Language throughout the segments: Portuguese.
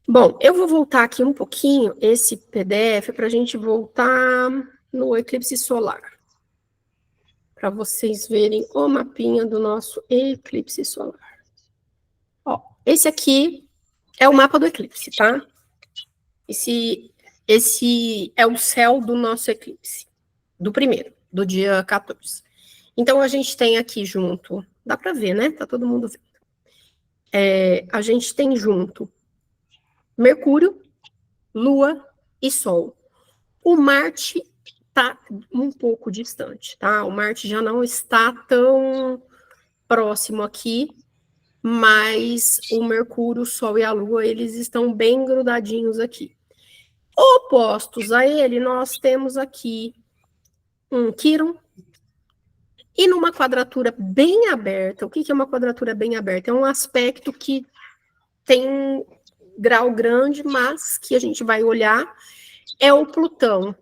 Bom, eu vou voltar aqui um pouquinho, esse PDF, para a gente voltar no eclipse solar. Para vocês verem o mapinha do nosso eclipse solar. Ó, esse aqui é o mapa do eclipse, tá? Esse é o céu do nosso eclipse, do primeiro, do dia 14. Então, a gente tem aqui junto, dá para ver, né? Tá todo mundo vendo. A gente tem junto Mercúrio, Lua e Sol. O Marte está um pouco distante, tá? O Marte já não está tão próximo aqui, mas o Mercúrio, o Sol e a Lua, eles estão bem grudadinhos aqui. Opostos a ele, nós temos aqui um Quirón, e numa quadratura bem aberta. O que é uma quadratura bem aberta? É um aspecto que tem grau grande, mas que a gente vai olhar, é o Plutão.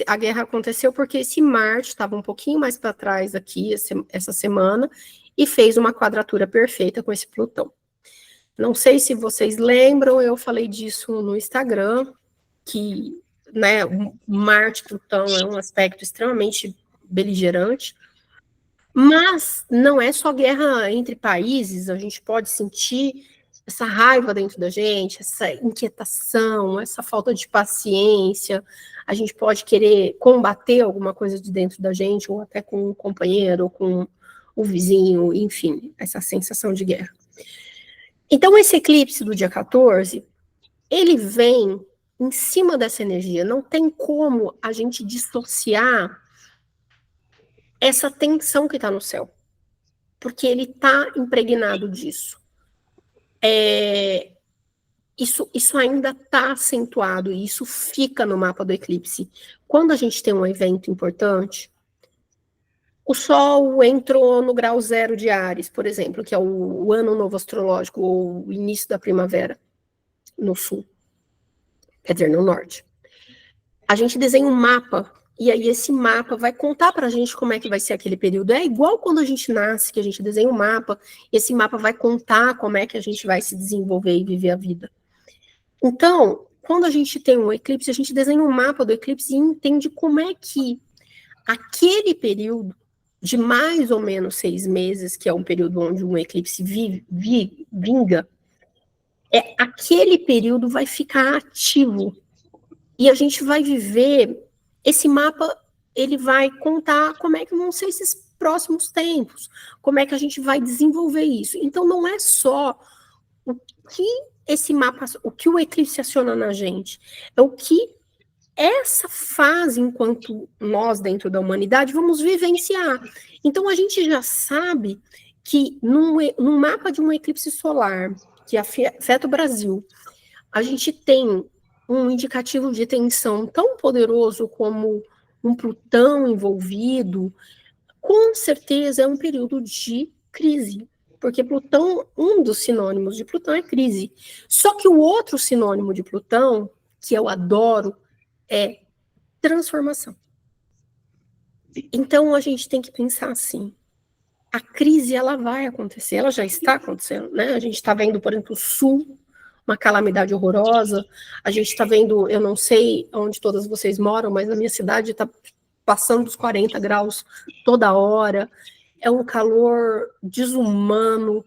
A guerra aconteceu porque esse Marte estava um pouquinho mais para trás aqui, essa semana, e fez uma quadratura perfeita com esse Plutão. Não sei se vocês lembram, eu falei disso no Instagram, que, né, Marte-Plutão é um aspecto extremamente beligerante, mas não é só guerra entre países, a gente pode sentir essa raiva dentro da gente, essa inquietação, essa falta de paciência, a gente pode querer combater alguma coisa de dentro da gente, ou até com um companheiro, ou com o vizinho, enfim, essa sensação de guerra. Então, esse eclipse do dia 14, ele vem em cima dessa energia, não tem como a gente dissociar essa tensão que está no céu, porque ele está impregnado disso. Isso ainda está acentuado, e isso fica no mapa do eclipse. Quando a gente tem um evento importante, o Sol entrou no grau 0 de Áries, por exemplo, que é o ano novo astrológico, ou o início da primavera, no sul, quer dizer, no norte. A gente desenha um mapa, e aí esse mapa vai contar para a gente como é que vai ser aquele período. É igual quando a gente nasce, que a gente desenha um mapa, esse mapa vai contar como é que a gente vai se desenvolver e viver a vida. Então, quando a gente tem um eclipse, a gente desenha um mapa do eclipse e entende como é que aquele período de mais ou menos 6 meses, que é um período onde um eclipse vinga, aquele período vai ficar ativo. E a gente vai viver, esse mapa, ele vai contar como é que vão ser esses próximos tempos, como é que a gente vai desenvolver isso. Então, não é só o que esse mapa, o que o eclipse aciona na gente, é o que essa fase, enquanto nós, dentro da humanidade, vamos vivenciar. Então, a gente já sabe que num mapa de um eclipse solar, que afeta o Brasil, a gente tem um indicativo de tensão tão poderoso como um Plutão envolvido, com certeza é um período de crise. Porque Plutão, um dos sinônimos de Plutão é crise. Só que o outro sinônimo de Plutão, que eu adoro, é transformação. Então, a gente tem que pensar assim, a crise, ela vai acontecer, ela já está acontecendo, né? A gente está vendo, por exemplo, o Sul, uma calamidade horrorosa, a gente está vendo, eu não sei onde todas vocês moram, mas a minha cidade está passando dos 40 graus toda hora, é um calor desumano,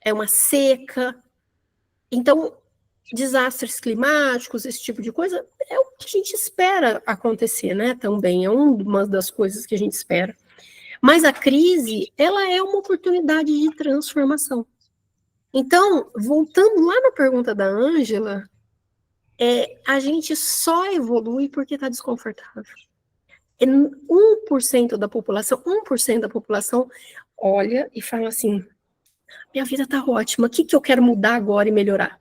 é uma seca. Então, desastres climáticos, esse tipo de coisa, é o que a gente espera acontecer, né? Também é uma das coisas que a gente espera. Mas a crise, ela é uma oportunidade de transformação. Então, voltando lá na pergunta da Ângela, a gente só evolui porque está desconfortável. 1% da população, 1% da população olha e fala assim, minha vida está ótima, o que eu quero mudar agora e melhorar?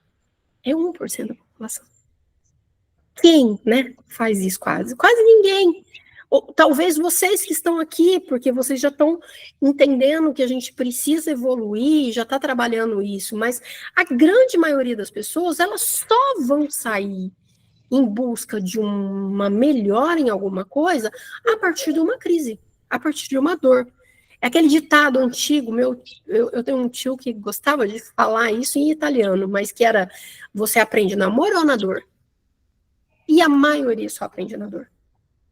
É 1% da população. Quem, né, faz isso quase? Quase ninguém. Ou, talvez vocês que estão aqui, porque vocês já estão entendendo que a gente precisa evoluir, já está trabalhando isso, mas a grande maioria das pessoas, elas só vão sair em busca de uma melhora em alguma coisa a partir de uma crise, a partir de uma dor. É aquele ditado antigo, eu tenho um tio que gostava de falar isso em italiano, mas que era, você aprende na amor ou na dor? E a maioria só aprende na dor,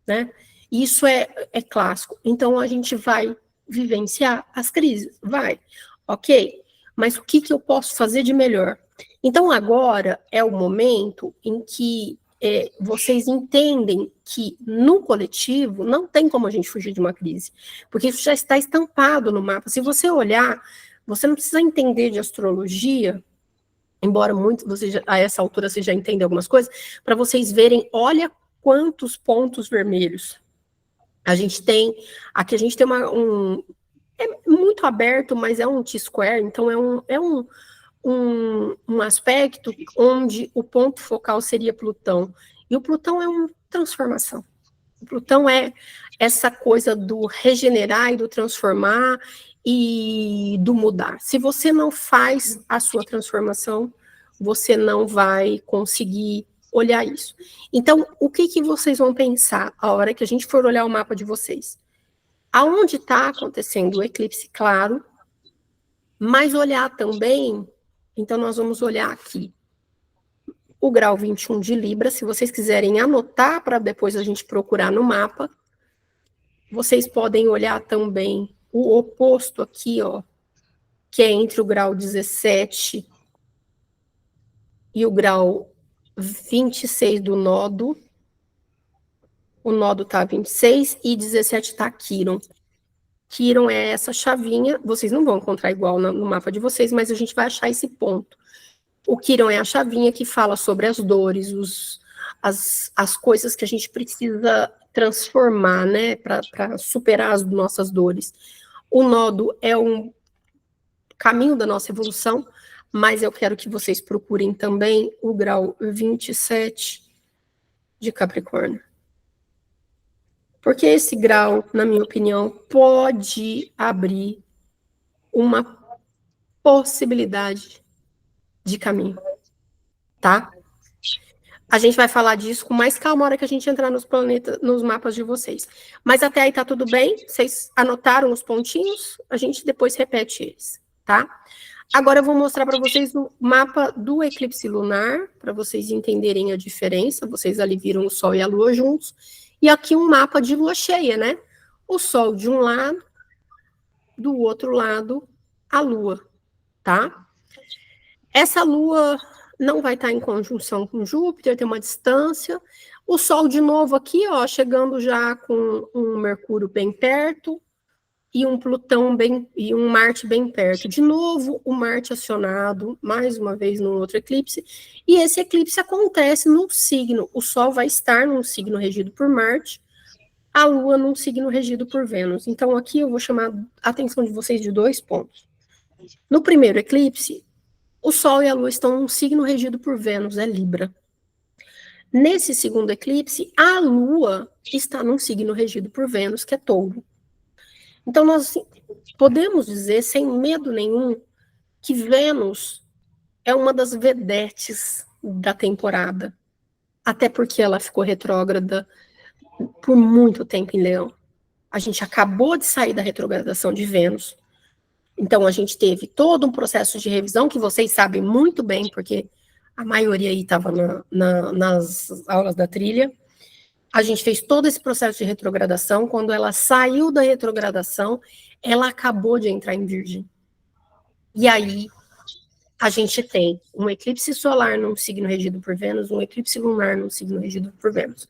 né? Isso é clássico. Então, a gente vai vivenciar as crises, vai, ok? Mas o que eu posso fazer de melhor? Então, agora é o momento em que vocês entendem que no coletivo não tem como a gente fugir de uma crise, porque isso já está estampado no mapa. Se você olhar, você não precisa entender de astrologia, embora muito a essa altura você já entenda algumas coisas, para vocês verem, olha quantos pontos vermelhos. A gente tem, aqui a gente tem é muito aberto, mas é um T-square, então é um aspecto onde o ponto focal seria Plutão. E o Plutão é uma transformação. O Plutão é essa coisa do regenerar e do transformar e do mudar. Se você não faz a sua transformação, você não vai conseguir olhar isso. Então, o que vocês vão pensar a hora que a gente for olhar o mapa de vocês? Aonde está acontecendo o eclipse claro, mas olhar também, então nós vamos olhar aqui o grau 21 de Libra, se vocês quiserem anotar para depois a gente procurar no mapa, vocês podem olhar também o oposto aqui, ó, que é entre o grau 17 e o grau 26 do nodo. O nodo tá 26 e 17 tá Quiron. Quiron é essa chavinha, vocês não vão encontrar igual no mapa de vocês, mas a gente vai achar esse ponto. O Quiron é a chavinha que fala sobre as dores, as coisas que a gente precisa transformar, né, para superar as nossas dores. O nodo é um caminho da nossa evolução, mas eu quero que vocês procurem também o grau 27 de Capricórnio. Porque esse grau, na minha opinião, pode abrir uma possibilidade de caminho, tá? A gente vai falar disso com mais calma na hora que a gente entrar nos planetas, nos mapas de vocês. Mas até aí tá tudo bem? Vocês anotaram os pontinhos? A gente depois repete eles, tá? Agora eu vou mostrar para vocês o mapa do eclipse lunar, para vocês entenderem a diferença. Vocês ali viram o Sol e a Lua juntos. E aqui um mapa de lua cheia, né? O Sol de um lado, do outro lado, a Lua, tá? Essa Lua não vai estar em conjunção com Júpiter, tem uma distância. O Sol de novo aqui, ó, chegando já com um Mercúrio bem perto e um Plutão e um Marte bem perto. De novo, o Marte acionado, mais uma vez num outro eclipse. E esse eclipse acontece num signo. O Sol vai estar num signo regido por Marte, a Lua num signo regido por Vênus. Então, aqui eu vou chamar a atenção de vocês de 2 pontos. No primeiro eclipse, o Sol e a Lua estão num signo regido por Vênus, é Libra. Nesse segundo eclipse, a Lua está num signo regido por Vênus, que é Touro. Então, nós podemos dizer, sem medo nenhum, que Vênus é uma das vedetes da temporada. Até porque ela ficou retrógrada por muito tempo em Leão. A gente acabou de sair da retrogradação de Vênus. Então, a gente teve todo um processo de revisão, que vocês sabem muito bem, porque a maioria aí estava nas aulas da trilha. A gente fez todo esse processo de retrogradação. Quando ela saiu da retrogradação, ela acabou de entrar em Virgem. E aí, a gente tem um eclipse solar num signo regido por Vênus, um eclipse lunar num signo regido por Vênus.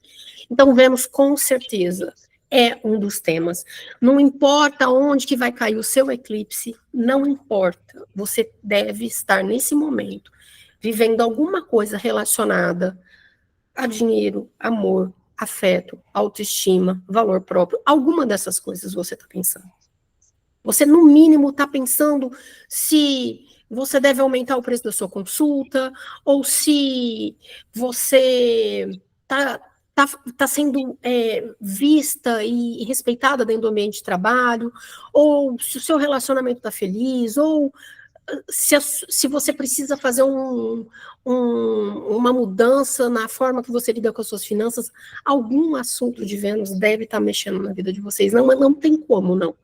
Então, Vênus, com certeza, é um dos temas. Não importa onde que vai cair o seu eclipse, não importa. Você deve estar, nesse momento, vivendo alguma coisa relacionada a dinheiro, amor, afeto, autoestima, valor próprio. Alguma dessas coisas você está pensando. Você, no mínimo, está pensando se você deve aumentar o preço da sua consulta, ou se você está sendo vista e respeitada dentro do ambiente de trabalho, ou se o seu relacionamento está feliz, ou se você precisa fazer uma mudança na forma que você lida com as suas finanças. Algum assunto de Vênus deve estar mexendo na vida de vocês. Não tem como, não.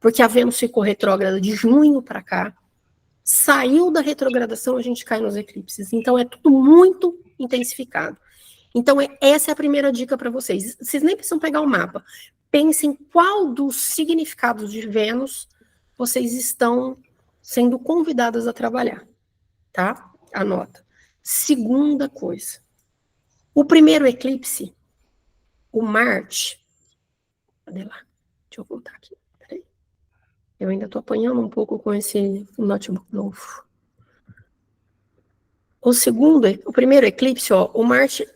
porque a Vênus ficou retrógrada de junho para cá, saiu da retrogradação, a gente cai nos eclipses. Então, é tudo muito intensificado. Então, essa é a primeira dica para vocês. Vocês nem precisam pegar o mapa. Pensem qual dos significados de Vênus vocês estão sendo convidadas a trabalhar, tá? Anota. Segunda coisa. O primeiro eclipse, o Marte... Cadê lá? Deixa eu voltar aqui. Peraí. Eu ainda estou apanhando um pouco com esse notebook novo. O primeiro eclipse, ó, o Marte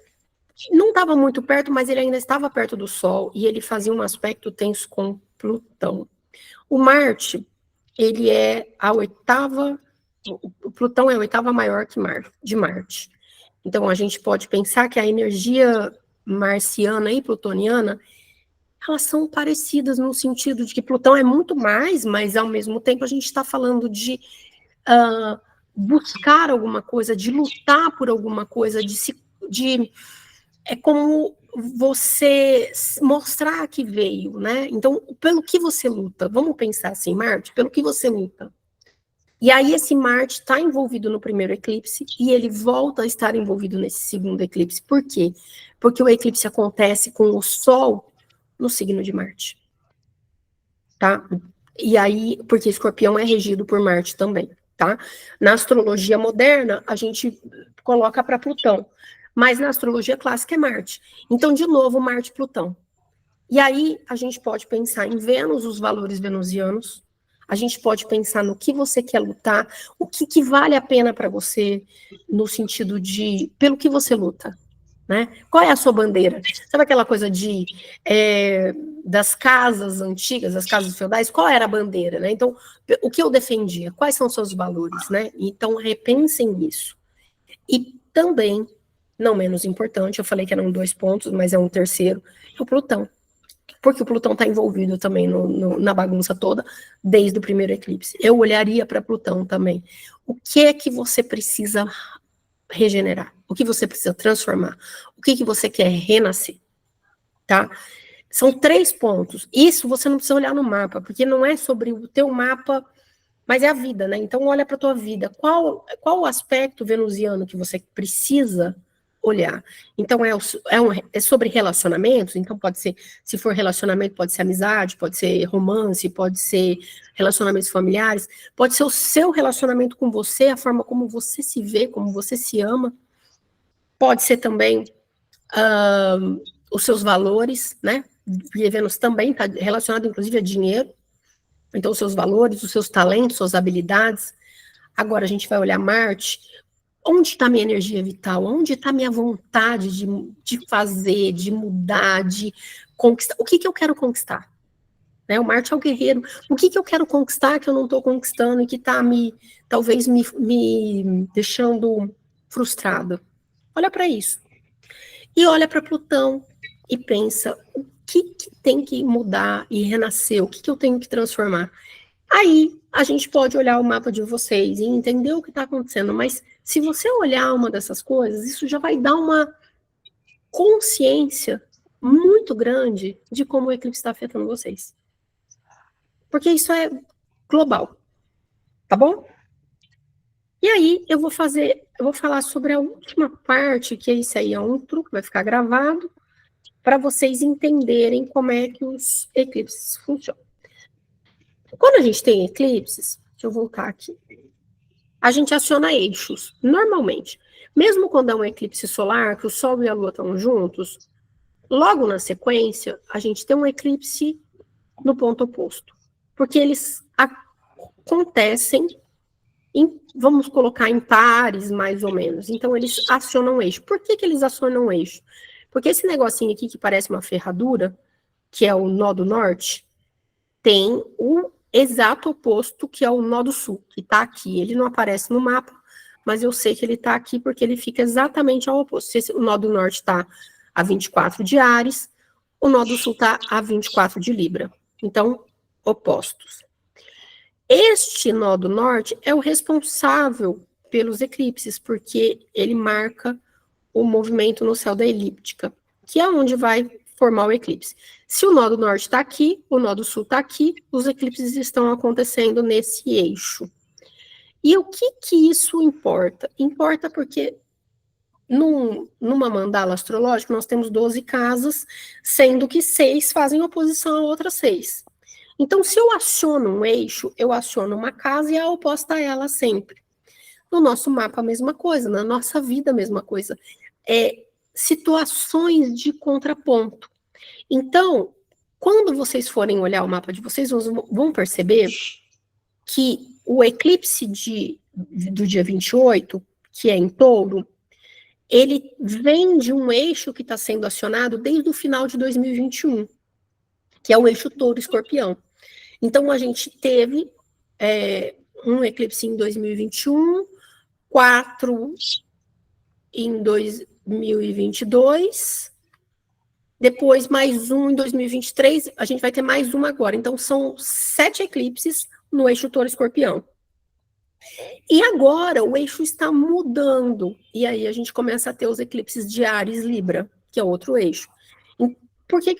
não estava muito perto, mas ele ainda estava perto do Sol e ele fazia um aspecto tenso com Plutão. O Marte, ele é a oitava, o Plutão é a oitava maior de Marte. Então, a gente pode pensar que a energia marciana e plutoniana, elas são parecidas no sentido de que Plutão é muito mais, mas ao mesmo tempo a gente está falando de buscar alguma coisa, de lutar por alguma coisa, é como você mostrar que veio, né? Então, pelo que você luta? Vamos pensar assim, Marte, pelo que você luta? E aí esse Marte está envolvido no primeiro eclipse e ele volta a estar envolvido nesse segundo eclipse. Por quê? Porque o eclipse acontece com o Sol no signo de Marte. Tá? E aí, porque Escorpião é regido por Marte também, tá? Na astrologia moderna, a gente coloca para Plutão. Mas na astrologia clássica é Marte. Então, de novo, Marte e Plutão. E aí, a gente pode pensar em Vênus, os valores venusianos. A gente pode pensar no que você quer lutar, o que vale a pena para você, no sentido de, pelo que você luta, né? Qual é a sua bandeira? Sabe aquela coisa das casas antigas, das casas feudais? Qual era a bandeira, né? Então, o que eu defendia? Quais são os seus valores, né? Então, repensem isso. E também, não menos importante, eu falei que eram 2 pontos, mas é um terceiro, é o Plutão. Porque o Plutão está envolvido também na bagunça toda, desde o primeiro eclipse. Eu olharia para Plutão também. O que é que você precisa regenerar? O que você precisa transformar? O que você quer renascer? Tá? São 3 pontos. Isso você não precisa olhar no mapa, porque não é sobre o teu mapa, mas é a vida, né? Então, olha para a tua vida. Qual o aspecto venusiano que você precisa olhar? Então, é sobre relacionamentos, então pode ser, se for relacionamento, pode ser amizade, pode ser romance, pode ser relacionamentos familiares, pode ser o seu relacionamento com você, a forma como você se vê, como você se ama, pode ser também os seus valores, né? Porque Vênus também está relacionado, inclusive, a dinheiro. Então, os seus valores, os seus talentos, suas habilidades. Agora, a gente vai olhar Marte. Onde está minha energia vital? Onde está minha vontade de fazer, de mudar, de conquistar? O que eu quero conquistar? Né? O Marte é o guerreiro. O que eu quero conquistar que eu não estou conquistando e que está talvez me deixando frustrada? Olha para isso. E olha para Plutão e pensa, o que tem que mudar e renascer? O que eu tenho que transformar? Aí, a gente pode olhar o mapa de vocês e entender o que está acontecendo, mas se você olhar uma dessas coisas, isso já vai dar uma consciência muito grande de como o eclipse está afetando vocês. Porque isso é global, tá bom? E aí, eu vou falar sobre a última parte, que isso aí é um truque, vai ficar gravado, para vocês entenderem como é que os eclipses funcionam. Quando a gente tem eclipses, deixa eu voltar aqui, a gente aciona eixos, normalmente. Mesmo quando é um eclipse solar, que o Sol e a Lua estão juntos, logo na sequência, a gente tem um eclipse no ponto oposto. Porque eles acontecem, vamos colocar em pares, mais ou menos. Então, eles acionam eixo. Por que eles acionam eixo? Porque esse negocinho aqui, que parece uma ferradura, que é o nó do norte, tem o exato oposto, que é o nó do sul, que está aqui. Ele não aparece no mapa, mas eu sei que ele está aqui porque ele fica exatamente ao oposto. Se o nó do norte está a 24 de Áries, o nó do sul está a 24 de Libra. Então, opostos. Este nó do norte é o responsável pelos eclipses, porque ele marca o movimento no céu da elíptica, que é onde vai formar o eclipse. Se o nó do norte está aqui, o nó do sul está aqui, os eclipses estão acontecendo nesse eixo. E o que isso importa? Importa porque numa mandala astrológica nós temos 12 casas, sendo que 6 fazem oposição a outras 6. Então, se eu aciono um eixo, eu aciono uma casa e a oposta a ela sempre. No nosso mapa, a mesma coisa. Na nossa vida, a mesma coisa. Situações de contraponto. Então, quando vocês forem olhar o mapa de vocês, vão perceber que o eclipse do dia 28, que é em Touro, ele vem de um eixo que está sendo acionado desde o final de 2021, que é o eixo Touro-Escorpião. Então, a gente teve um eclipse em 2021, 4 em 2022, depois mais um em 2023, a gente vai ter mais um agora. Então, são 7 eclipses no eixo Touro-Escorpião. E agora o eixo está mudando, e aí a gente começa a ter os eclipses de Áries-Libra, que é outro eixo. Por que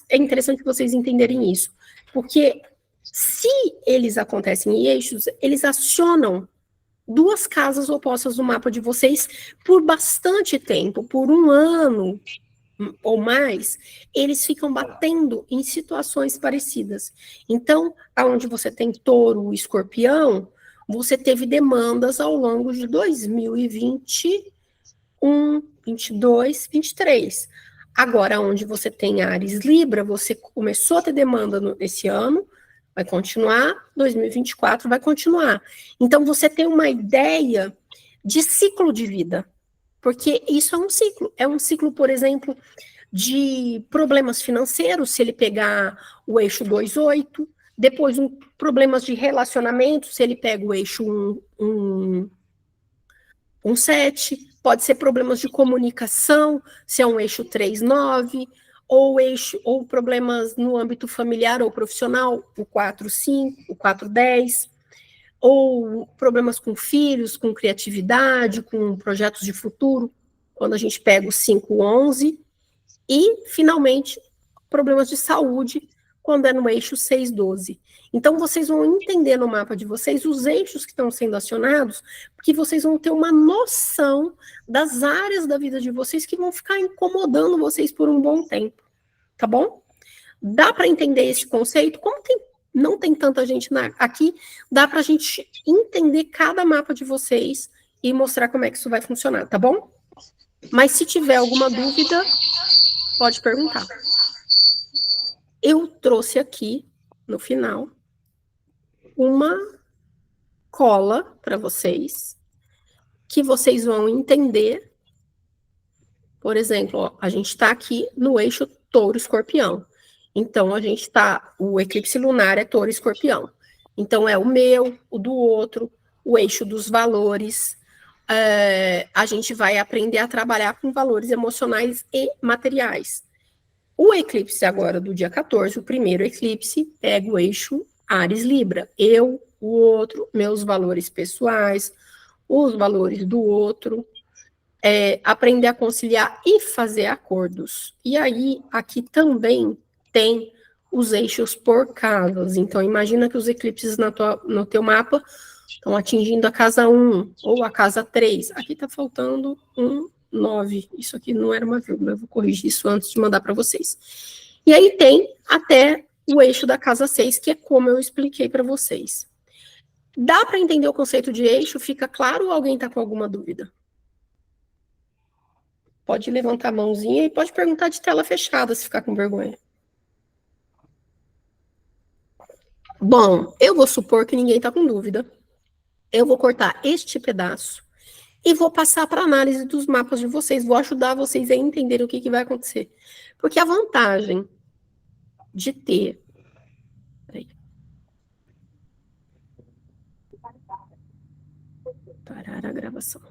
é interessante vocês entenderem isso? Porque se eles acontecem em eixos, eles acionam 2 casas opostas no mapa de vocês por bastante tempo, por 1 ano ou mais, eles ficam batendo em situações parecidas. Então, aonde você tem Touro e Escorpião, você teve demandas ao longo de 2021, 22, 23. Agora, onde você tem Áries Libra, você começou a ter demanda nesse ano, vai continuar, 2024 vai continuar. Então, você tem uma ideia de ciclo de vida, porque isso é um ciclo, por exemplo, de problemas financeiros, se ele pegar o eixo 2,8, depois problemas de relacionamento, se ele pega o eixo 1,7, pode ser problemas de comunicação, se é um eixo 3,9, ou problemas no âmbito familiar ou profissional, o 4,5, o 4,10, ou problemas com filhos, com criatividade, com projetos de futuro, quando a gente pega o 5,11, e, finalmente, problemas de saúde, quando é no eixo 6,12. Então, vocês vão entender no mapa de vocês os eixos que estão sendo acionados, porque vocês vão ter uma noção das áreas da vida de vocês que vão ficar incomodando vocês por um bom tempo, tá bom? Dá para entender esse conceito? Como não tem tanta gente aqui, dá para a gente entender cada mapa de vocês e mostrar como é que isso vai funcionar, tá bom? Mas se tiver alguma dúvida, pode perguntar. Eu trouxe aqui, no final, uma cola para vocês, que vocês vão entender. Por exemplo, ó, a gente está aqui no eixo Touro-Escorpião. Então, o eclipse lunar é Touro-Escorpião. Então, é o meu, o do outro, o eixo dos valores. A gente vai aprender a trabalhar com valores emocionais e materiais. O eclipse agora do dia 14, o primeiro eclipse, pega o eixo Áries-Libra. Eu, o outro, meus valores pessoais, os valores do outro, aprender a conciliar e fazer acordos. E aí, aqui também tem os eixos por casas. Então, imagina que os eclipses no teu mapa estão atingindo a casa 1 ou a casa 3. Aqui está faltando 9. Isso aqui não era uma vírgula, eu vou corrigir isso antes de mandar para vocês. E aí tem até o eixo da casa 6, que é como eu expliquei para vocês. Dá para entender o conceito de eixo? Fica claro ou alguém está com alguma dúvida? Pode levantar a mãozinha e pode perguntar de tela fechada se ficar com vergonha. Bom, eu vou supor que ninguém está com dúvida. Eu vou cortar este pedaço e vou passar para a análise dos mapas de vocês. Vou ajudar vocês a entenderem o que vai acontecer. Porque a vantagem de ter... Parar a gravação.